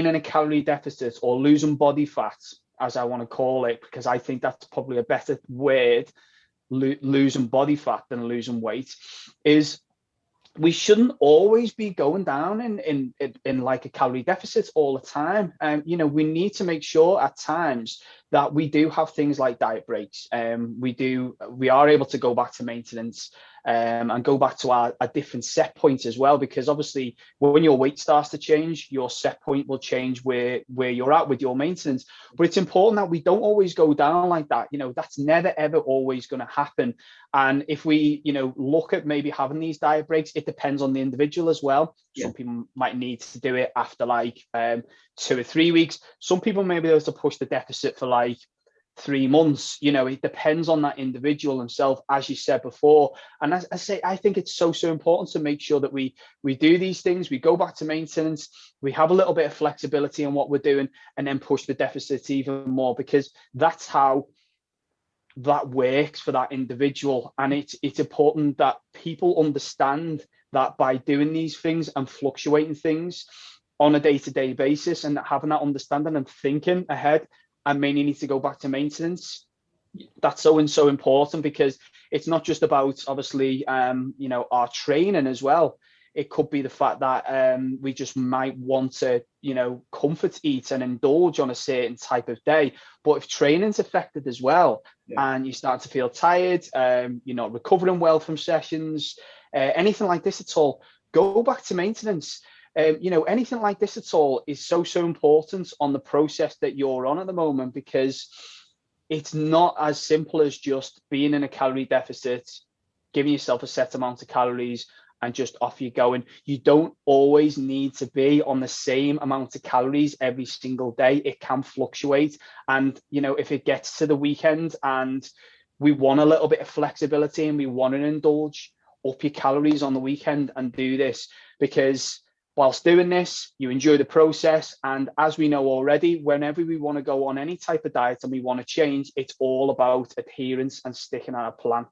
in a calorie deficit or losing body fat, as I want to call it, because I think that's probably a better word, losing body fat than losing weight, is we shouldn't always be going down in like a calorie deficit all the time. We need to make sure at times that we do have things like diet breaks. We are able to go back to maintenance, and go back to our different set points as well, because obviously when your weight starts to change, your set point will change where you're at with your maintenance. But it's important that we don't always go down like that. That's never ever always going to happen. And if we look at maybe having these diet breaks, it depends on the individual as well. Yeah. Some people might need to do it after like 2 or 3 weeks. Some people may be able to push the deficit for like 3 months. It depends on that individual himself, as you said before. And as I say, I think it's so important to make sure that we do these things. We go back to maintenance, we have a little bit of flexibility in what we're doing, and then push the deficit even more, because that's how that works for that individual. And it's important that people understand that by doing these things and fluctuating things on a day-to-day basis, and having that understanding and thinking ahead, and may need to go back to maintenance, that's so important, because it's not just about obviously our training as well. It could be the fact that we just might want to comfort eat and indulge on a certain type of day. But if training's affected as well, yeah, and you start to feel tired, you're not recovering well from sessions, anything like this at all, go back to maintenance. Anything like this at all is so important on the process that you're on at the moment, because it's not as simple as just being in a calorie deficit, giving yourself a set amount of calories, and just off you going. You don't always need to be on the same amount of calories every single day. It can fluctuate. And, if it gets to the weekend and we want a little bit of flexibility and we want to indulge, up your calories on the weekend and do this, because whilst doing this, you enjoy the process. And as we know already, whenever we want to go on any type of diet and we want to change, it's all about adherence and sticking on a plan.